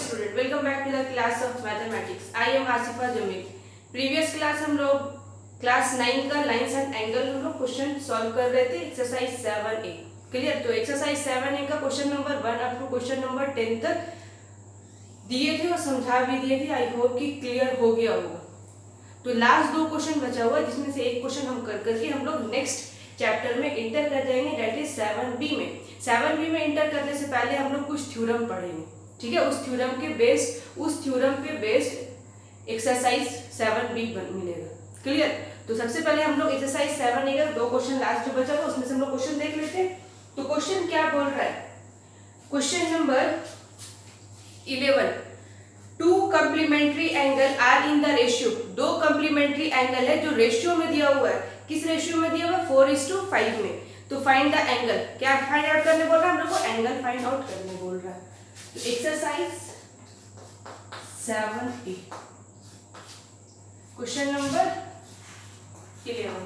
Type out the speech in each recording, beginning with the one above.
student, welcome back to the class of mathematics. I am Asifa Jamil. Previous class हम लोग class 9 का lines and angle हम लोग question solve कर रहे थे एक्सरसाइज 7A। क्लियर? तो एक्सरसाइज 7A का question number 1 up to question number 10 तक दिए थे और समझा भी दिए थे। आई होप कि क्लियर हो गया होगा। तो लास्ट दो क्वेश्चन बचा हुआ जिसमें से एक क्वेश्चन हम कर करके हम लोग नेक्स्ट चैप्टर में इंटर कर जाएंगे, दैट इज 7B में। 7B में इंटर करने से पहले हम लोग कुछ थ्योरम पढ़ेंगे, ठीक है? उस थ्योरम पे बेस्ड एक्सरसाइज 7B मिलेगा। क्लियर? तो सबसे पहले हम लोग एक्सरसाइज 7A का दो क्वेश्चन लास्ट जो बचा हुआ उसमें से हम लोग क्वेश्चन देख लेते हैं। तो क्वेश्चन क्या बोल रहा है? Question number 11, two complementary angle are in the ratio. दो कम्प्लीमेंट्री एंगल है जो रेशियो में दिया हुआ है। किस रेशियो में दिया हुआ है? 4:5 में। तो फाइंड द एंगल। क्या फाइंड आउट करने बोल रहा है? हम लोग को एंगल फाइंड आउट करने बोल रहा है। तो exercise 7A question number 11,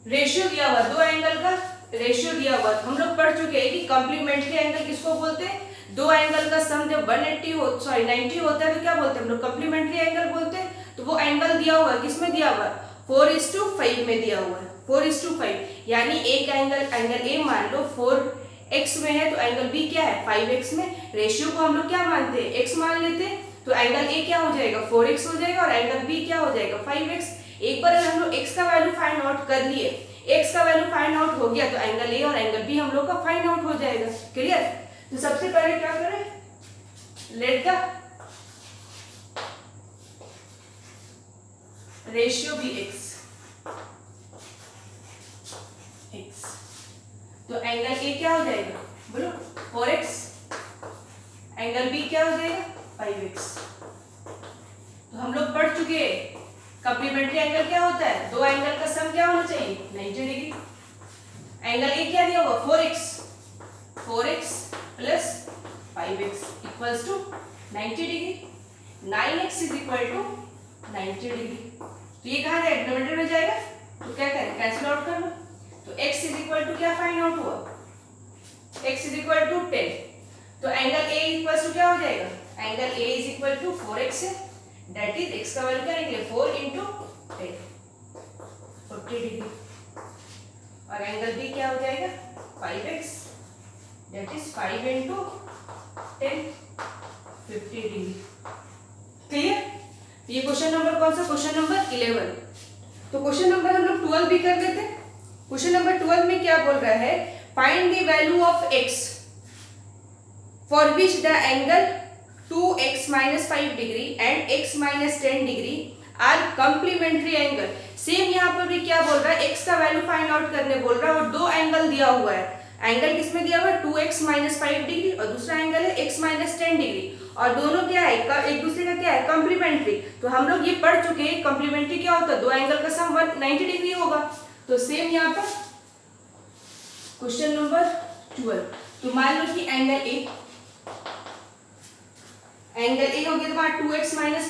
ratio दिया हुआ दो एंगल का रेशियो दिया हुआ। हम लोग पढ़ चुके हैं कि कॉम्प्लीमेंट्री एंगल किसको बोलते हैं? दो एंगल का सम जब 90 होता है तो क्या बोलते हैं हम लोग? कॉम्प्लीमेंट्री एंगल बोलते हैं। तो वो एंगल दिया हुआ है, किसमें दिया हुआ है? 4:5 में दिया हुआ है। 4:5 यानी एक एंगल ए मान लो 4x में है, तो एंगल बी क्या है? 5x में। रेशियो को हम लोग क्या मानते हैं? x मान लेते हैं। तो एंगल ए क्या हो जाएगा? 4x हो जाएगा और एंगल बी क्या हो जाएगा? 5x। एक बार अगर हम लोग x का वैल्यू फाइंड आउट कर लिए, x का वैल्यू फाइंड आउट हो गया तो एंगल ए और एंगल बी हम लोग का फाइंड आउट हो जाएगा। क्लियर? तो सबसे पहले क्या करें? Let the ratio be x। तो एंगल ए क्या हो जाएगा? बोलो 4x। एंगल बी क्या हो जाएगा? 5x। तो हम लोग पढ़ चुके हैं कॉम्प्लीमेंट्री एंगल क्या होता है? दो एंगल का सम क्या होना चाहिए? 90 डिग्री। एंगल ए क्या दिया हुआ? 4x plus 5x equals to 90 degree. 9x is equal to 90 degree. तो ये कहाँ जाएगा? डिनोमिनेटर में जाएगा। तो क्या करें? कैंसिल आउट कर लो। तो x इज इक्वल टू क्या फाइंड आउट हुआ? x is equal to 10। तो एंगल a इक्वल्स टू क्या हो जाएगा? Angle a is equal to 4x है, दैट इज x का वैल्यू क्या निकले? 4 into 10, 40 डिग्री। और एंगल b क्या हो जाएगा? 5x, that is 5 into 10, 50 degree. Clear? ये क्वेश्चन नंबर कौन सा? Question number 11। तो क्वेश्चन नंबर हम लोग 12 भी कर लेते हैं। क्वेश्चन नंबर 12 में क्या बोल रहा है? Find the value of x for which the angle 2x minus 5 degree and x minus 10 degree are complementary angle. Same यहाँ पर भी क्या बोल रहा है? x का वैल्यू फाइंड आउट करने बोल रहा है और दो एंगल दिया हुआ है। एंगल किसमें दिया हुआ है? 2x minus 5 डिग्री और दूसरा एंगल है x minus 10 डिग्री। और दोनों क्या है? एक दूसरे का क्या है? कॉम्प्लीमेंट्री। तो हम लोग ये पढ़ चुके हैं कॉम्प्लीमेंट्री क्या होता है? दो एंगल का सम 90 डिग्री होगा। तो सेम यहाँ पर क्वेश्चन नंबर 12। तो मान लो कि एंगल ए हो गया तुम्हारा 2x minus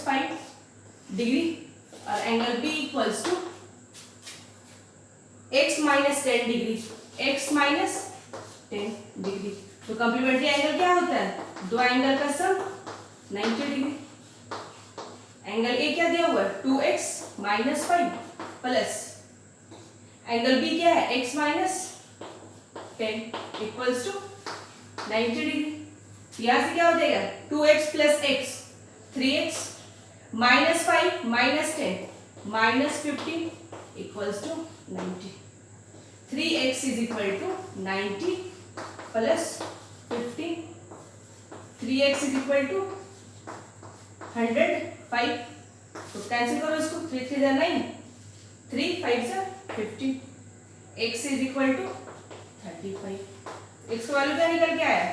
5 डिग्री और angle B equals to x minus 10 degree. x minus 10 degree. तो कॉम्प्लीमेंट्री एंगल क्या होता है? दो एंगल का सम 90 डिग्री। एंगल ए क्या दिया हुआ है? 2x minus 5 plus angle B क्या है? x minus 10 equals to 90 degree. यहां से क्या हो जाएगा? 2x plus x 3x minus 5 minus 10 minus 15 equals to 90। 3x is equal to 90 plus 15। 3x is equal to 105। तो कैंसिल करो इसको। 3 3 9, 3 5 50। x is equal to 35। x का वैल्यू क्या निकल के आया?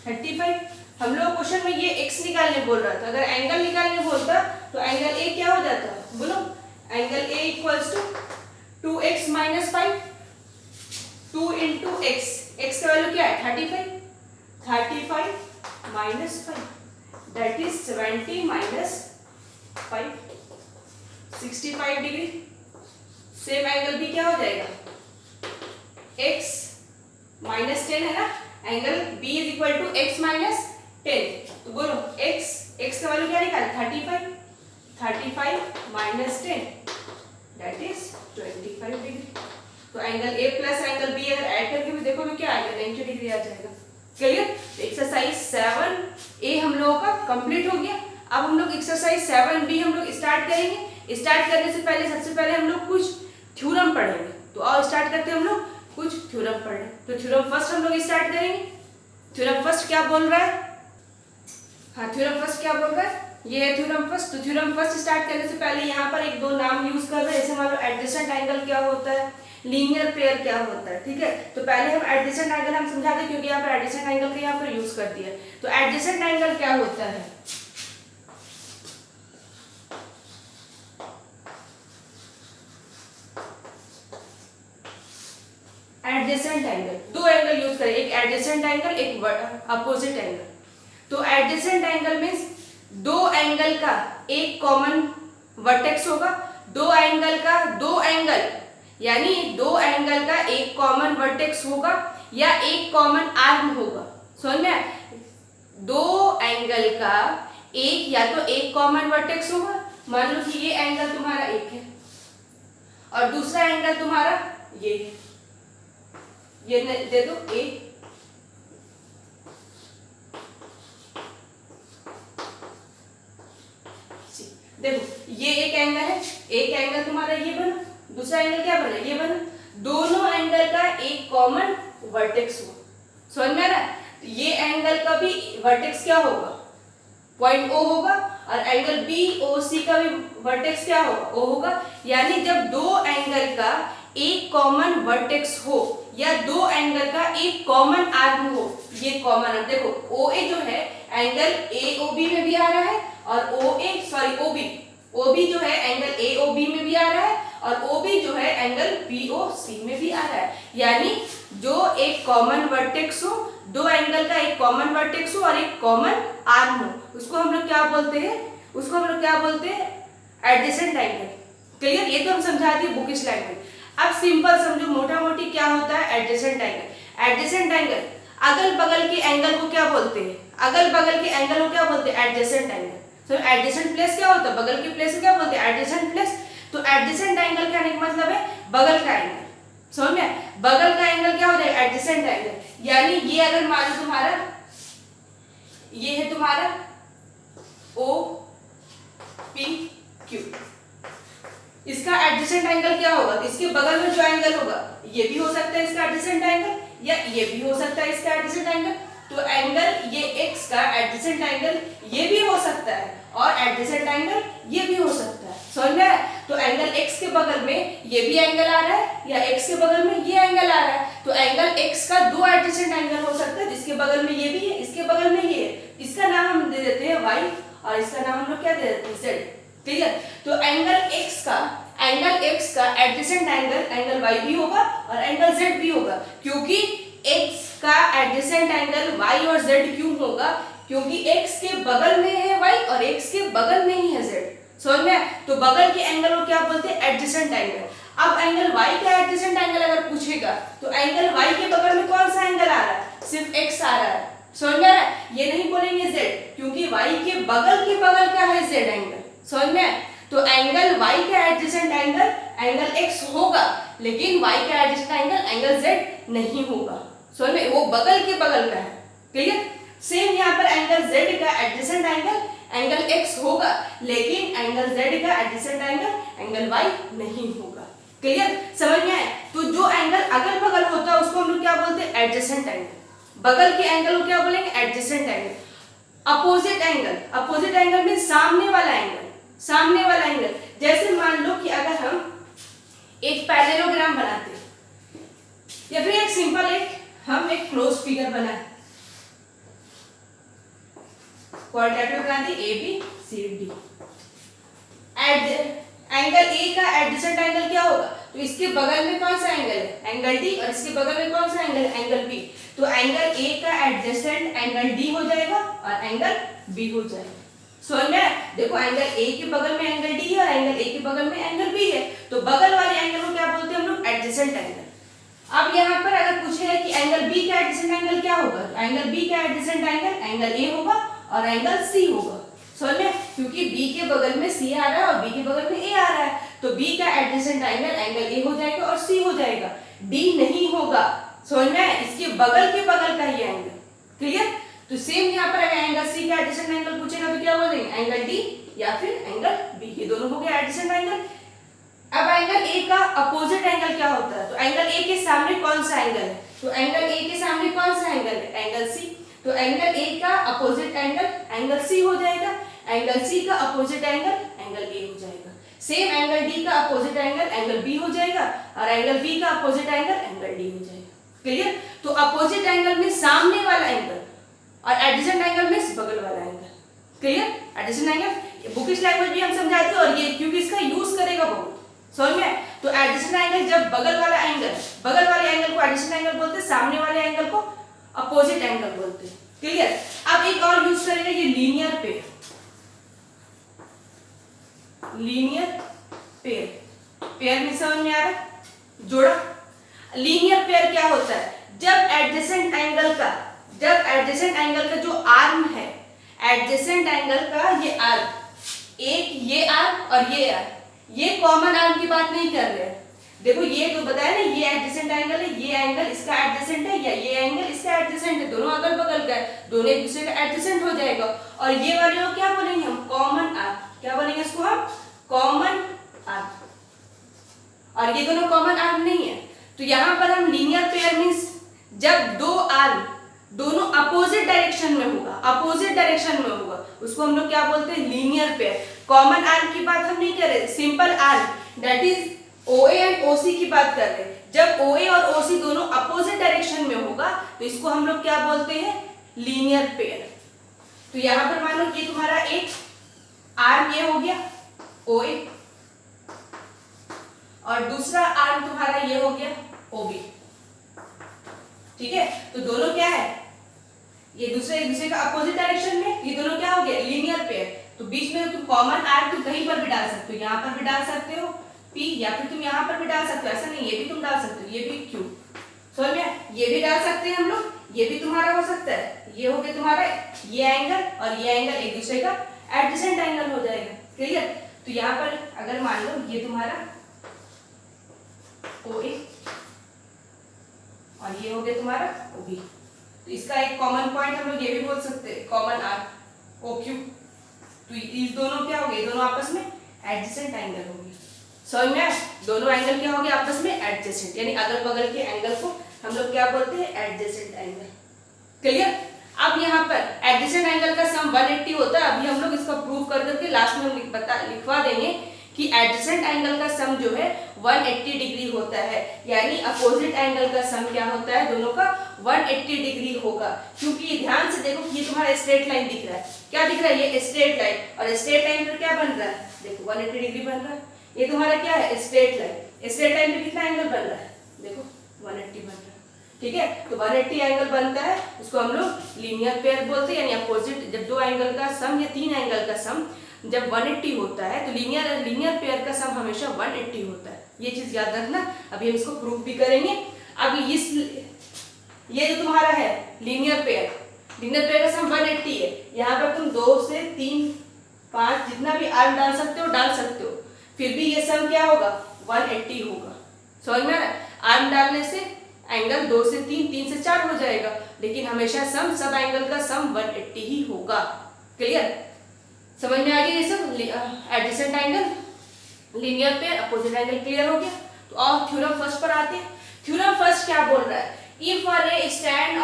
35। हम लोग क्वेश्चन में ये x निकालने बोल रहा था। अगर एंगल निकालने बोलता तो एंगल a क्या हो जाता? बोलो। Angle a equals to 2x minus 5, 2 into x। x का वैल्यू क्या है? 35। 35 minus 5, that is 70 minus 5, 65 degree. Same angle भी क्या हो जाएगा? x -10 है ना, angle B is equal to x minus 10। तो बोलो x का वैल्यू क्या निकाल 35 माइनस 10 दैट इज 25 डिग्री। तो angle A plus angle B अगर ऐड करके भी देखो तो क्या आएगा 90 डिग्री आ जाएगा। क्लियर? एक्सरसाइज 7A हम लोगों का कंप्लीट हो गया। अब हम लोग एक्सरसाइज 7B हम लोग स्टार्ट करेंगे। स्टार्ट करने से पहले सबसे पहले हम लोग कुछ थ्योरम पढ़ेंगे। तो आओ स्टार्ट करते हैं हम लोग कुछ थ्योरम पढ़ने। तो थ्योरम फर्स्ट हम लोग स्टार्ट करेंगे। थ्योरम फर्स्ट क्या बोल रहा है? हाँ, थ्योरम फर्स्ट क्या बोल रहा है? ये है थ्योरम फर्स्ट। तो थ्योरम फर्स्ट स्टार्ट करने से पहले यहाँ पर एक दो नाम यूज कर रहे हैं। जैसे मान लो एडजेसेंट एंगल क्या होता है, लीनियर पेयर क्या होता है, ठीक है। तो पहले हम एडजेसेंट एंगल हम समझाते हैं क्योंकि यहाँ पर एडजेसेंट एंगल का यहाँ पर यूज कर दिया। तो एडजेसेंट एंगल क्या होता है? एडजेसेंट एंगल, दो एंगल यूज करें, एक एडजेसेंट एंगल एक अपोजिट एंगल। तो एडजेसेंट एंगल मींस दो एंगल का एक कॉमन वर्टेक्स होगा, दो एंगल यानी दो एंगल का एक कॉमन वर्टेक्स होगा या एक कॉमन आर्म होगा। समझ में? दो एंगल का एक या तो एक कॉमन वर्टेक्स होगा, मान लो कि ये एंगल तुम्हारा एक है और दूसरा एंगल तुम्हारा ये है, ये दे दो ए। देखो ये एक एंगल है, एक एंगल तुम्हारा ये बना, दूसरा एंगल क्या बना, ये बना। दोनों एंगल का एक कॉमन वर्टेक्स हुआ। समझ में आ रहा है? तो ये एंगल का भी वर्टेक्स क्या होगा, पॉइंट O होगा, और एंगल BOC का भी वर्टेक्स क्या होगा, O होगा। यानी जब दो एंगल का एक कॉमन वर्टेक्स हो या दो एंगल का एक कॉमन आर्म हो, ये कॉमन आर्म देखो OA जो है एंगल AOB में भी आ रहा है और OB जो है एंगल AOB में भी आ रहा है और OB जो है एंगल BOC में भी आ रहा है। यानी जो एक कॉमन वर्टेक्स हो, दो एंगल का एक कॉमन वर्टेक्स हो और एक कॉमन आर्म हो, उसको हम लोग क्या बोलते हैं, एडजेसेंट एंगल। क्लियर? ये तो हम समझा दिए बुकिश लैंग्वेज। अब सिंपल समझो, मोटा मोटी क्या होता है एडजेसेंट एंगल। एडजेसेंट एंगल अगल बगल के एंगल को क्या बोलते हैं, एडजेसेंट एंगल। तो एडजेसेंट प्लेस क्या होता है, बगल के प्लेस को क्या बोलते हैं, एडजेसेंट प्लेस। तो एडजेसेंट एंगल का मतलब है बगल का एंगल। समझ में? बगल का एंगल क्या होता है, एडजेसेंट एंगल। यानी ये अगर मान लो तुम्हारा ये है तुम्हारा OPQ, इसका एडजेसेंट एंगल क्या होगा, इसके बगल में जो एंगल होगा ये भी हो सकता है इसका एडजेसेंट एंगल या ये भी हो सकता है इसका एडजेसेंट एंगल। तो एंगल ये x का एडजेसेंट एंगल ये भी हो सकता है और एडजेसेंट एंगल ये भी हो सकता है। समझ में आया? तो एंगल x के बगल में ये भी एंगल आ रहा है या x के बगल में ये एंगल आ रहा है। तो एंगल x का दो एडजेसेंट एंगल हो सकता है, जिसके बगल में ये भी है, इसके बगल में ये है। इसका नाम हम दे देते हैं y और इसका नाम हम लोग क्या दे देते हैं z। ठीक है? तो एंगल x का एडजेसेंट एंगल y भी होगा और एंगल z भी होगा। क्योंकि x का एडजेसेंट एंगल y और z क्यों होगा, क्योंकि x के बगल में है y और x के बगल में ही है z। समझ में? तो बगल के एंगल को क्या बोलते हैं, एडजेसेंट एंगल। अब एंगल y का एडजेसेंट एंगल अगर पूछेगा तो एंगल y के बगल में कौन सा एंगल आ रहा है, सिर्फ x आ रहा है। समझ में आ रहा है? ये नहीं बोलेंगे z, क्योंकि y के बगल क्या है, z एंगल। समझ में? तो एंगल y का एडजेसेंट एंगल x होगा, लेकिन y का एडजेसेंट एंगल z नहीं होगा। समझ में? वो बगल का है। क्लियर? सेम यहाँ पर एंगल z का एडजेसेंट एंगल x होगा, लेकिन एंगल z का एडजेसेंट एंगल y नहीं होगा। क्लियर? समझ में आया? तो जो एंगल अगल बगल होता है उसको हम लोग क्या बोलते हैं, एडजेसेंट एंगल। बगल के एंगल को क्या बोलेंगे, एडजेसेंट एंगल। अपोजिट एंगल में सामने वाला एंगल। जैसे मान लो कि अगर हम एक पैरेललोग्राम बनाते हैं या फिर एक सिंपल हम एक क्लोज फिगर बनाए, क्वाड्रेटिक बना दी ABCD। एंगल A का एडजेसेंट एंगल क्या होगा, तो इसके बगल में कौन सा एंगल है, एंगल D, और इसके बगल में कौन सा एंगल B। तो एंगल A का एडजेसेंट एंगल D हो जाएगा और एंगल B हो जाएगा। समझ में? देखो एंगल A के बगल में एंगल D है और एंगल A के बगल में एंगल B है, तो बगल वाले एंगल को क्या बोलते हैं हम लोग, एडजेसेंट एंगल। अब यहाँ पर अगर पूछे है कि एंगल B का एडजेसेंट एंगल क्या होगा, एंगल बी का एडजेसेंट एंगल ए होगा और एंगल सी होगा। समझ में? क्योंकि बी के बगल में सी आ रहा है और बी के बगल में ए आ रहा है, तो बी का एडजेसेंट एंगल ए हो जाएगा और सी हो जाएगा, डी नहीं होगा। समझ में? इसके बगल के बगल का ही एंगल। क्लियर? तो सेम यहाँ पर अगर एंगल सी का एडजेसेंट एंगल पूछेगा तो क्या बोलेंगे, एंगल डी या फिर एंगल बी, ये दोनों हो गए एडजेसेंट एंगल। अब एंगल ए का अपोजिट एंगल क्या होता है, तो एंगल ए के सामने कौन सा एंगल है, तो एंगल ए के सामने कौन सा एंगल है, एंगल सी। तो एंगल ए का अपोजिट एंगल सी हो जाएगा, एंगल सी का अपोजिट एंगल ए हो जाएगा। सेम एंगल डी का अपोजिट एंगल बी हो जाएगा और एंगल बी का अपोजिट एंगल डी हो जाएगा। क्लियर? तो अपोजिट एंगल में सामने वाला एंगल और एडजेसेंट एंगल में बगल वाला angle. Clear? Adjacent angle bookish language भी हम समझाते हैं और ये क्योंकि इसका यूज करेगा बहुत। समझ में? तो एडजेसेंट एंगल जब बगल वाले एंगल को एडजेसेंट एंगल बोलते हैं, सामने वाले एंगल को अपोजिट एंगल बोलते हैं। क्लियर? अब एक और यूज करेंगे, ये लीनियर पेयर। लीनियर पेयर में समझ में आ रहा है? जोड़ा। लीनियर पेयर क्या होता है, जब एडजेसेंट एंगल का जो आर्म है, एडजेसेंट एंगल का ये आर्म, एक ये आर्म और ये आर्म, ये कॉमन आर्म की बात नहीं कर रहे हैं। देखो ये तो बताया ना, ये एडजेसेंट एंगल है, ये एंगल इसका एडजेसेंट है या ये एंगल इसका एडजेसेंट है, दोनों अगल बगल का है, दोनों एक दूसरे का एडजेसेंट हो जाएगा। और ये वाले को क्या बोलेंगे हम, कॉमन आर्म। क्या बोलेंगे इसको हम, कॉमन आर्म। और ये दोनों कॉमन आर्म नहीं है, तो यहाँ पर हम लीनियर पेयर मींस जब दो आर्म दोनों अपोजिट डायरेक्शन में होगा, उसको हम लोग क्या बोलते हैं, लीनियर पेयर। कॉमन आर्म की बात हम नहीं कर रहे, simple arm that is OA and OC की बात कर रहे हैं। जब OA और OC दोनों अपोजिट डायरेक्शन में होगा तो इसको हम लोग क्या बोलते हैं, लीनियर पेयर। तो यहाँ पर मान लो ये तुम्हारा एक आर्म ये हो गया OA और दूसरा आर्म तुम्हारा ये हो गया OB। ठीक है? तो दोनों क्या है, ये एक दूसरे का अपोजिट डायरेक्शन में, ये दोनों क्या हो गए, लीनियर पेयर। तो बीच में तुम कॉमन आर्म तुम कहीं पर भी डाल सकते हो, यहाँ पर भी डाल सकते हो P, या फिर तुम यहाँ पर भी डाल सकते हो, ऐसा नहीं, ये भी तुम डाल सकते हो, ये भी Q। समझ में? ये भी डाल सकते हैं हम लोग, ये भी तुम्हारा हो सकता है, ये हो गया तुम्हारा ये एंगल और ये एंगल एक दूसरे का एडजेसेंट एंगल हो जाएगा। क्लियर? तो यहाँ पर अगर मान लो ये तुम्हारा OA और ये हो गया तुम्हारा OB, तो इसका एक कॉमन पॉइंट हम लोग ये भी बोल सकते हैं, कॉमन आर्क OQ। तो इस दोनों क्या हो गए, दोनों आपस में एडजेसेंट एंगल हो गए। समझ में? दोनों एंगल क्या हो गए आपस में एडजेसेंट, यानी अगल बगल के एंगल को हम लोग क्या बोलते हैं, एडजेसेंट एंगल। क्लियर? अब यहाँ पर एडजेसेंट एंगल का सम 180 होता है। अभी हम लोग इसका प्रूव कर करके लास्ट में हम लिखवा देंगे कि एडजेसेंट एंगल का सम जो है 180 डिग्री होता है, यानी अपोजिट एंगल का सम क्या होता है, दोनों का 180 डिग्री होगा। क्योंकि ध्यान से देखो ये तुम्हारा स्ट्रेट लाइन दिख रहा है, क्या दिख रहा है, ये स्ट्रेट लाइन, और स्ट्रेट लाइन पर क्या बन रहा है, देखो 180 डिग्री बन रहा है। ये तुम्हारा क्या है, स्ट्रेट लाइन, स्ट्रेट लाइन पे कितना एंगल बन रहा है, देखो 180 बन रहा है। ठीक है? तो 180 एंगल बनता है, उसको हम लोग लीनियर पेयर बोलते हैं, यानी अपोजिट जब दो एंगल का सम या तीन एंगल का सम जब 180 होता है तो लीनियर पेयर का सम हमेशा 180 होता है। ये चीज याद रखना, अभी हम इसको प्रूव भी करेंगे। अब ये जो तुम्हारा है लीनियर पेयर का सम 180 है। यहाँ पर तुम 2 से 3 5 जितना भी आर्म डाल सकते हो, फिर भी ये सम क्या होगा, 180 होगा। समझ में आ रहा है? आर्म डालने से एंगल 2 से 3, 3 से 4 हो जाएगा, लेकिन हमेशा सम सब एंगल का सम 180 ही होगा। क्लियर? समझ में आ गया ये सब, adjacent angle, linear pair, opposite angle clear हो गया। तो और थ्योरम फर्स्ट पर आते हैं। थ्योरम फर्स्ट क्या बोल रहा है, इफ अ रे stand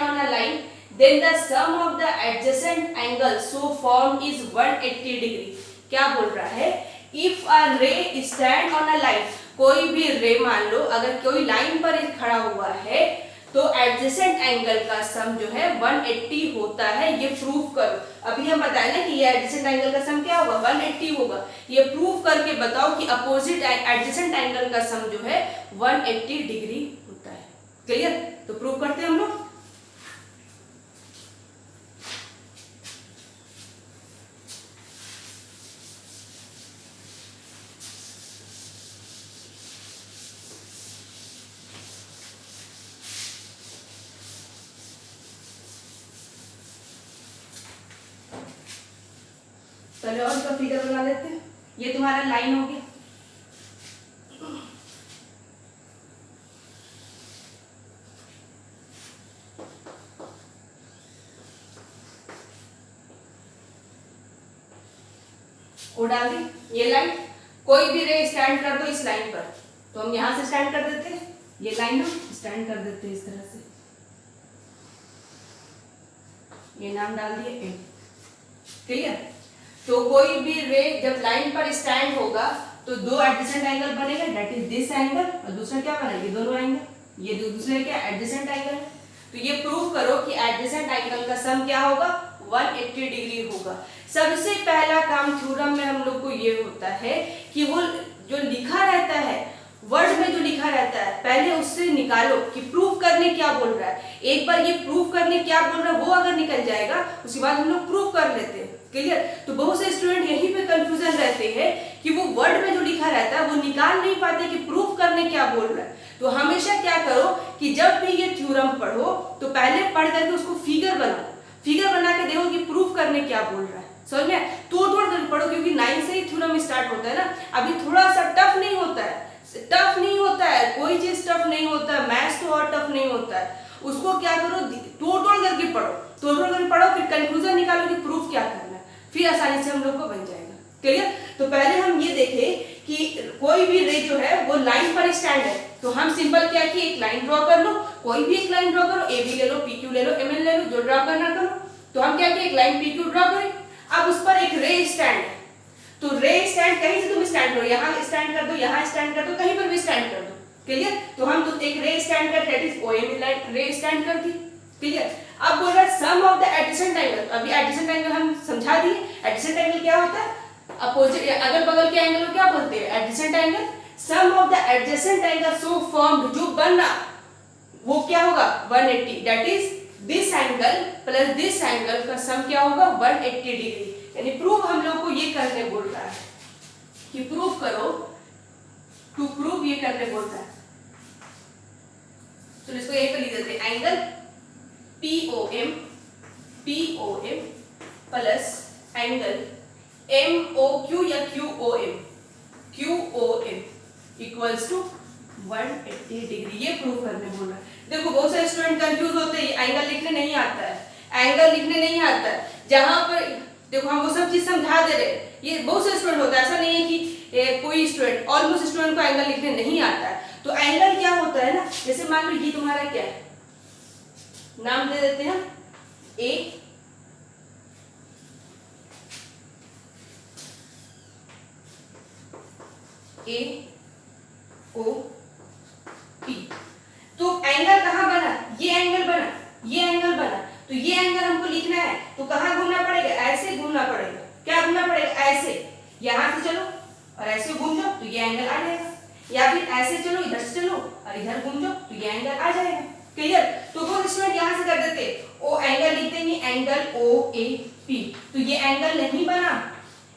on a line then the sum of the adjacent angle so formed is 180 degree. क्या बोल रहा है, if a ray stand on a line, कोई भी रे मान लो अगर कोई लाइन पर खड़ा हुआ है तो एडजेसेंट एंगल का सम जो है 180 होता है। ये प्रूव करो। अभी हम बताए ना कि ये एडजेसेंट एंगल का सम क्या होगा, 180 होगा। ये प्रूव करके बताओ कि अपोजिट एडजेसेंट एंगल का सम जो है 180 डिग्री होता है। क्लियर? तो प्रूव करते हैं हम लोग। पहले और इसका फिगर बना लेते हैं। ये तुम्हारा लाइन हो गया, वो डाल दी ये लाइन। कोई भी रे स्टैंड कर दो इस लाइन पर, तो हम यहां से स्टैंड कर देते हैं, ये लाइन हम स्टैंड कर देते हैं इस तरह से, ये नाम डाल दिए ए। क्लियर? तो कोई भी रे जब लाइन पर स्टैंड होगा तो दो एडजेसेंट एंगल बनेगा, दैट इज दिस एंगल, और दूसरा क्या बना, ये दोनों एंगल, ये दूसरे क्या एडजेसेंट एंगल है। तो ये प्रूव करो कि एडजेसेंट एंगल का सम क्या होगा, 180 डिग्री होगा। सबसे पहला काम थ्योरम में हम लोग को ये होता है कि वो जो लिखा रहता है वर्ड में, जो लिखा रहता है पहले उससे निकालो कि प्रूफ करने क्या बोल रहा है। एक बार ये प्रूफ करने क्या बोल रहा है वो अगर निकल जाएगा, उसके बाद हम लोग प्रूफ कर लेते हैं। क्लियर? तो बहुत से स्टूडेंट यहीं पे कंफ्यूजन रहते हैं कि वो वर्ड में जो लिखा रहता है वो निकाल नहीं पाते कि प्रूफ करने क्या बोल रहा है। तो हमेशा क्या करो कि जब भी ये थ्योरम पढ़ो तो पहले पढ़ करके उसको फिगर बनाओ, फिगर बना के देखो कि प्रूफ करने क्या बोल रहा है। समझ में? तोड़ करके पढ़ो, क्योंकि 9 से ही थ्योरम स्टार्ट होता है ना। अभी थोड़ा सा टफ नहीं होता है, टफ नहीं होता है, कोई चीज टफ नहीं होता है, मैथ्स तो और टफ नहीं होता है। उसको क्या करो, तोड़ करके पढ़ो, तोड़ करके पढ़ो, फिर कंक्लूजन निकालो कि प्रूफ क्या करना है, फिर आसानी से हम लोग को बन जाएगा। क्लियर? तो पहले हम ये देखें कि कोई भी रे जो है वो लाइन पर स्टैंड है, तो हम सिंपल क्या कि एक लाइन ड्रॉ कर लो, कोई भी एक लाइन ड्रॉ करो, ए बी ले लो, पी क्यू ले लो, एम एन ले लो, जो ड्रॉ करना करो। तो हम क्या किए, एक लाइन पी क्यू ड्रॉ करें। अब उस पर एक रे स्टैंड है, तो रे स्टैंड कहीं से तुम स्टैंड करो, यहाँ स्टैंड कर दो, यहाँ स्टैंड कर दो, कहीं पर भी स्टैंड कर दो। क्लियर? तो हम तो एक रे स्टैंड कर, दैट इज ओएम लाइन रे स्टैंड कर दी। क्लियर? अब बोल रहा है सम ऑफ द एडजेसेंट एंगल। अभी एडजेसेंट एंगल हम समझा दिए। एडजेसेंट एंगल क्या होता है, अपोजिट अगल बगल के एंगल को क्या बोलते हैं, adjacent angle. Sum of the adjacent angle so formed, जो बना वो क्या होगा, 180, that is this angle plus this angle का सम क्या होगा, 180 डिग्री। यानी प्रूफ हम लोग को ये करने बोल रहा है कि प्रूफ करो, टू प्रूव ये करने बोल रहा है। तो इसको यहीं पर लिख देते हैं, angle POM plus angle MOQ या QOM इक्वल्स टू 180 डिग्री। ये प्रूव करने बोल रहा है। देखो बहुत सारे स्टूडेंट कंफ्यूज होते हैं, एंगल लिखने नहीं आता है, एंगल लिखने नहीं आता है। जहां पर देखो हम वो सब चीज समझा दे रहे हैं, ये बहुत से स्टूडेंट होता है, ऐसा नहीं है कि कोई स्टूडेंट, ऑलमोस्ट स्टूडेंट को एंगल लिखने नहीं आता है। तो एंगल क्या होता है ना, जैसे मान लो ये तुम्हारा क्या है, नाम दे देते हैं ए, ओ पी। तो एंगल कहां बना, ये एंगल बना, ये एंगल बना। तो ये एंगल हमको लिखना है तो कहां घूमना पड़ेगा, ऐसे घूमना पड़ेगा। क्या घूमना पड़ेगा, ऐसे, यहां से चलो और ऐसे घूम जाओ तो ये एंगल आ जाएगा, या फिर ऐसे चलो, इधर से चलो और इधर घूम जाओ तो ये एंगल आ जाएगा। क्लियर? तो वो स्टूडेंट यहां से कर देते, ओ एंगल लिख देंगे, एंगल OAP। तो ये एंगल नहीं बना,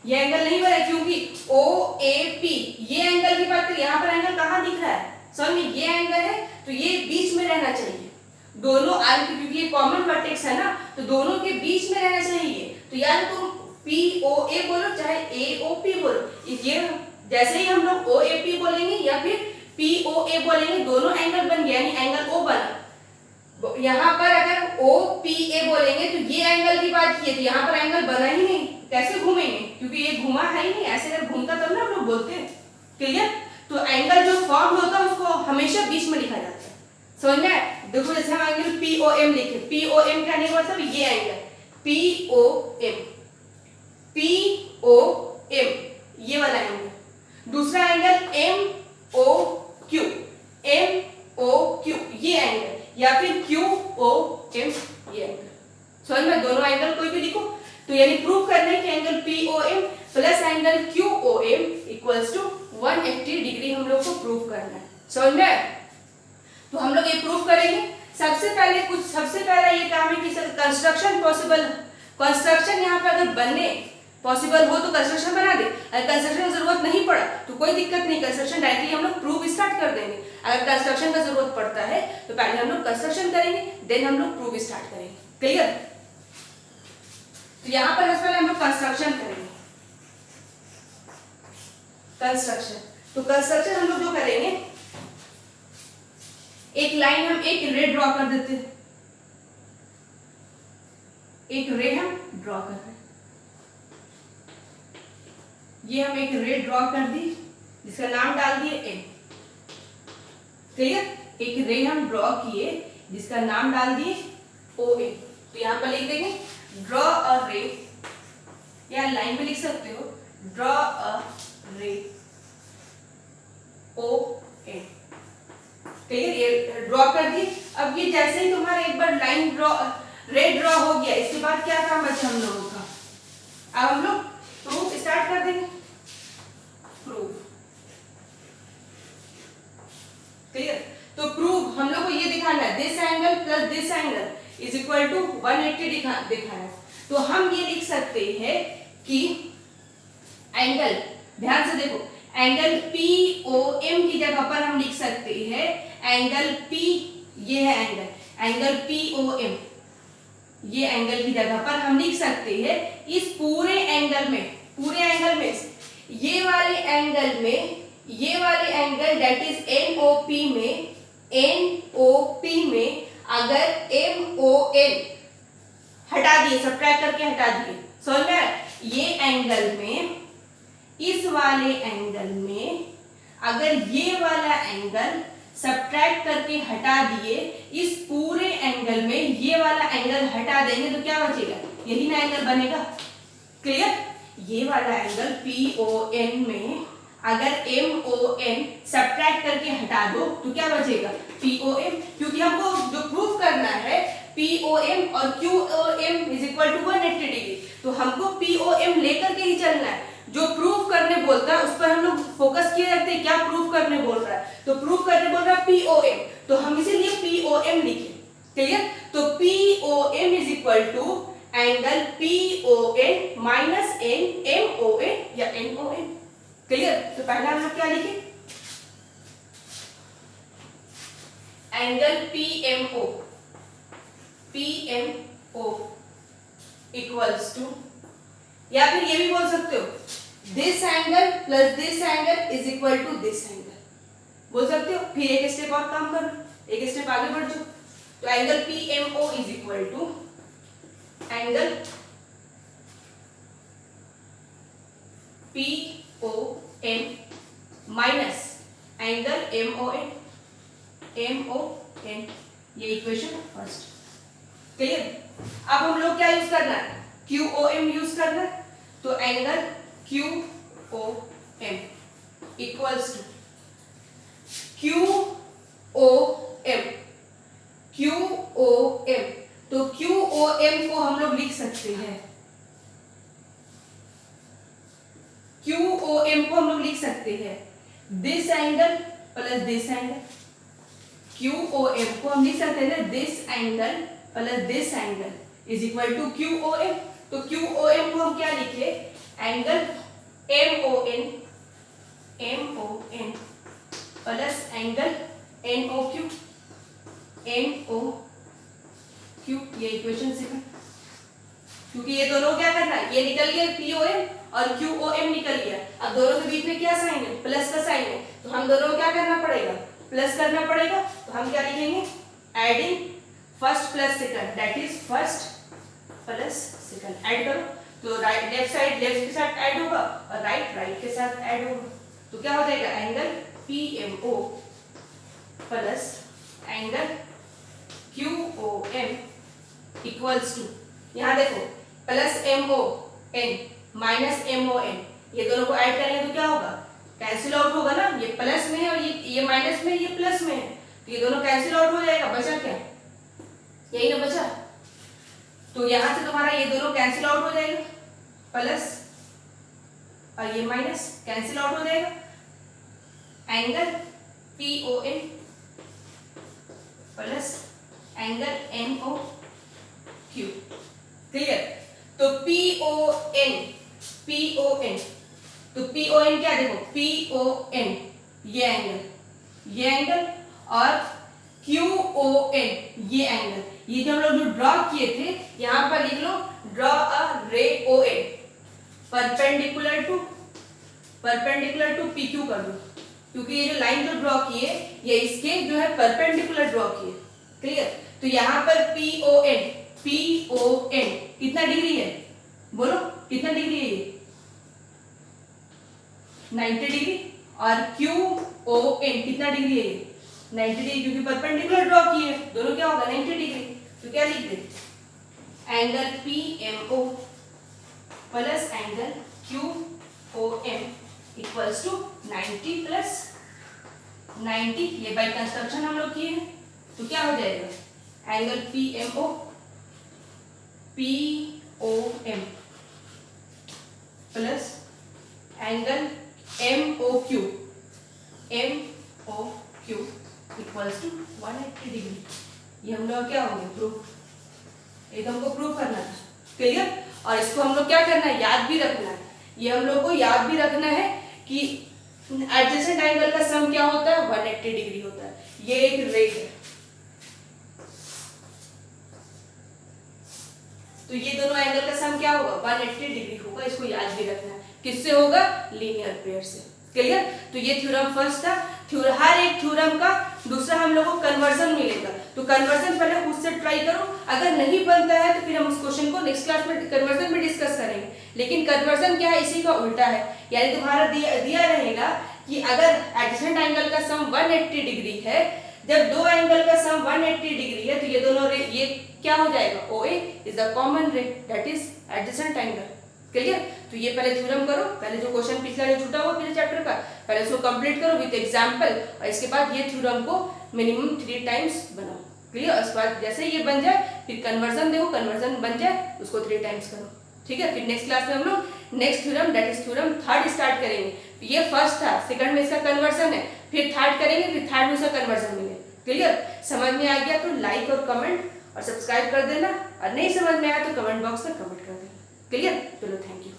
ये एंगल नहीं बना, क्योंकि OAP ये एंगल की बात करें, यहाँ पर एंगल कहाँ दिख रहा है, समझ में, ये एंगल है तो ये बीच में रहना चाहिए, दोनों आर्क, क्योंकि ये कॉमन वर्टेक्स है ना, तो दोनों के बीच में रहना चाहिए। तो यार तुम POA बोलो चाहे AOP बोलो, ये जैसे ही हम लोग OAP बोलेंगे या फिर POA बोलेंगे, दोनों एंगल बन गया, यानी एंगल O बना। यहाँ पर अगर OPA बोलेंगे तो ये एंगल की बात की है, तो यहाँ पर एंगल बना ही नहीं, कैसे घूमेंगे, क्योंकि ये घुमा है ही नहीं, ऐसे अगर घूमता तब ना हम लोग बोलते हैं। क्लियर? तो एंगल जो फॉर्म होता है उसको हमेशा बीच में लिखा जाता है, समझ में? देखो जैसे हम एंगल POM लिखे, POM कहने का मतलब ये एंगल POM ये वाला एंगल। दूसरा एंगल MOQ ये एंगल, या फिर QOM ये एंगल। समझ में? दोनों एंगल कोई भी लिखो। तो यानी प्रूव करने के angle POM plus angle QOM equals to 180 degree हम लोग को प्रूव करना है। समझ में? तो हम लोग ये प्रूव करेंगे। सबसे पहला ये काम है कि सर कंस्ट्रक्शन पॉसिबल, कंस्ट्रक्शन यहाँ पे अगर बनने पॉसिबल हो तो कंस्ट्रक्शन बना दे, अगर कंस्ट्रक्शन की जरूरत नहीं पड़ा तो कोई दिक्कत नहीं, कंस्ट्रक्शन डायरेक्टली हम लोग प्रूफ स्टार्ट कर देंगे। अगर कंस्ट्रक्शन का जरूरत पड़ता है तो पहले हम लोग कंस्ट्रक्शन करेंगे, देन हम लोग प्रूफ स्टार्ट करेंगे। क्लियर? तो यहाँ पर पहले हम लोग कंस्ट्रक्शन करेंगे। कंस्ट्रक्शन। तो कंस्ट्रक्शन हम लोग जो करेंगे, एक लाइन हम एक रे ड्रॉ कर देते हैं, एक रे हम ड्रॉ कर रहे हैं, ये हम एक रे ड्रॉ कर दी जिसका नाम डाल दिए एन। क्लियर? एक रे हम ड्रॉ किए जिसका नाम डाल दिए ओ एन। तो यहां पर लिख देंगे ड्रॉ अ रे, या लाइन में लिख सकते हो ड्रॉ अ रे ओ एन। क्लियर? ये ड्रॉ कर दी। अब ये जैसे ही तुम्हारा एक बार लाइन ड्रॉ रे ड्रॉ हो गया, इसके बाद क्या काम बचा हम लोगों का? अब हम लोग प्रूफ स्टार्ट कर देंगे। Proof, clear? तो प्रूफ हम लोग को ये दिखाना है this angle plus this angle is equal to 180 दिखाना है। तो हम ये लिख सकते हैं कि एंगल, ध्यान से देखो, एंगल POM की जगह पर हम लिख सकते हैं एंगल P, ये है एंगल POM, ये एंगल की जगह पर हम लिख सकते हैं इस पूरे एंगल में ये वाले एंगल दैट इज NOP में अगर MON हटा दिए, सब्ट्रैक्ट करके हटा दिए, समझ में आया? ये एंगल में, इस वाले एंगल में अगर ये वाला एंगल सब्ट्रैक्ट करके हटा दिए, इस पूरे एंगल में ये वाला एंगल हटा देंगे तो क्या बचेगा? यही ना एंगल बनेगा। क्लियर? ये वाला एंगल PON में अगर MON सब्ट्रैक्ट करके हटा दो तो क्या बचेगा? POM। क्योंकि हमको जो प्रूफ करना है POM और QOM is equal to 180 degree, तो हमको POM लेकर के ही चलना है। जो प्रूफ करने बोलता है उस पर हम लोग फोकस किए रहते हैं, क्या प्रूफ करने बोल रहा है? तो प्रूफ करने बोल रहा है POM, तो हम इसीलिए POM लिखे। क्लियर? तो POM is equal to angle PON minus MON या NON। क्लियर? तो पहला हम लोग क्या लिखे? एंगल PMO इक्वल्स टू, या फिर ये भी बोल सकते हो this angle plus this angle is equal to this angle, बोल सकते हो। फिर एक स्टेप और काम कर लो, एक स्टेप आगे बढ़ जाओ। तो angle PMO is equal to angle POM minus angle MON, ये इक्वेशन फर्स्ट। क्लियर? अब हम लोग क्या यूज करना है? QOM यूज करना है। तो angle QOM equals to QOM, तो QOM को हम लोग लिख सकते हैं, QOM को हम लोग लिख सकते हैं this angle plus this angle. QOM को हम लिख सकते हैं this angle plus this angle is equal to QOM। तो QOM को हम क्या लिखे? Angle MON plus angle NOQ, ये इक्वेशन सेकंड। क्योंकि ये दोनों क्या करना है, ये निकल गया POM और QOM निकल गया। अब दोनों के बीच में क्या साइन है? प्लस का साइन है। तो हम दोनों को क्या करना पड़ेगा? प्लस करना पड़ेगा। तो हम क्या लिखेंगे? Adding first plus second, that is first plus second. Add करो तो राइट लेफ्ट साइड लेफ्ट के साथ ऐड होगा और राइट के साथ ऐड होगा। तो क्या हो जाएगा? Angle PMO plus angle QOM equals to, यहाँ देखो प्लस MON माइनस MON, ये दोनों को ऐड करेंगे तो क्या होगा? कैंसिल आउट होगा ना। ये प्लस में है और ये माइनस में, ये प्लस में है, तो ये दोनों कैंसिल आउट हो जाएगा। बचा क्या? यही ना बचा। तो यहां से तुम्हारा ये दोनों कैंसिल आउट हो जाएगा, प्लस और ये माइनस कैंसिल आउट हो जाएगा। Angle PON plus angle NOQ। Clear? तो PON, तो PON क्या देखो? PON ये एंगल और QON ये एंगल, ये जो हम लोग जो ड्रॉ किए थे यहां पर लिख लो draw a ray ON perpendicular perpendicular to P Q कर दो, क्योंकि ये जो लाइन जो ड्रॉ किए ये इसके जो है परपेंडिकुलर ड्रॉ किए। क्लियर? तो यहाँ पर PON कितना डिग्री है, बोलो कितना डिग्री है ये, 90 डिग्री। और QON कितना डिग्री है ये, 90 डिग्री, क्योंकि परपेंडिकुलर ड्रॉ किए दोनों, क्या होगा 90 डिग्री। तो क्या लिख दे, angle PMO plus angle QOM equals to 90 plus 90, ये बाय कंस्ट्रक्शन हम लोग किए हैं, तो क्या हो जाएगा, angle PMO POM plus angle MOQ equals to 180 degree. ये हम लोग क्या होंगे, प्रूफ, ये तो हमको प्रूफ करना था। क्लियर? और इसको हम लोग क्या करना है, याद भी रखना है। ये हम लोग को याद भी रखना है कि एडजेसेंट एंगल का सम क्या होता है, 180 डिग्री होता है। ये एक रेट है, तो ये दोनों एंगल का सम क्या होगा, 180 डिग्री होगा। इसको याद भी रखना है, किससे होगा, लीनियर पेयर से। क्लियर? तो ये थ्योरम फर्स्ट था। हर एक थ्योरम का दूसरा हम लोग को कन्वर्जन मिलेगा, तो कन्वर्जन पहले खुद से ट्राई करो। अगर नहीं बनता है तो फिर हम उस क्वेश्चन को नेक्स्ट क्लास में कन्वर्जन में डिस्कस करेंगे। लेकिन कन्वर्जन क्या है, इसी का उल्टा है। यानी तुम्हारा दिया रहेगा कि अगर एडजेसेंट एंगल का सम 180 डिग्री है, जब दो एंगल का सम 180 डिग्री है, तो ये दोनों रे ये क्या हो जाएगा, OA इज द कॉमन रे, that is adjacent angle. Clear? तो ये पहले थ्योरम करो, पहले जो क्वेश्चन पिछला जो छूटा हुआ पिछले चैप्टर का, पहले उसको कंप्लीट करो विद एग्जांपल, और इसके बाद ये थ्योरम को मिनिमम 3 टाइम्स बनाओ। क्लियर? उसके बाद जैसे ये बन जाए फिर कन्वर्जन देखो, कन्वर्जन बन जाए उसको 3 टाइम्स करो। ठीक है? फिर नेक्स्ट क्लास में हम लोग next theorem that is theorem third start करेंगे। ये फर्स्ट था, सेकंड में इसका कन्वर्जन है, फिर थर्ड करेंगे, फिर थर्ड में इसका कन्वर्जन मिलेगा। क्लियर? समझ में आ गया तो लाइक और कमेंट और सब्सक्राइब कर देना, और नहीं समझ में आया तो कमेंट बॉक्स में कमेंट कर देना। क्लियर? चलो, थैंक यू।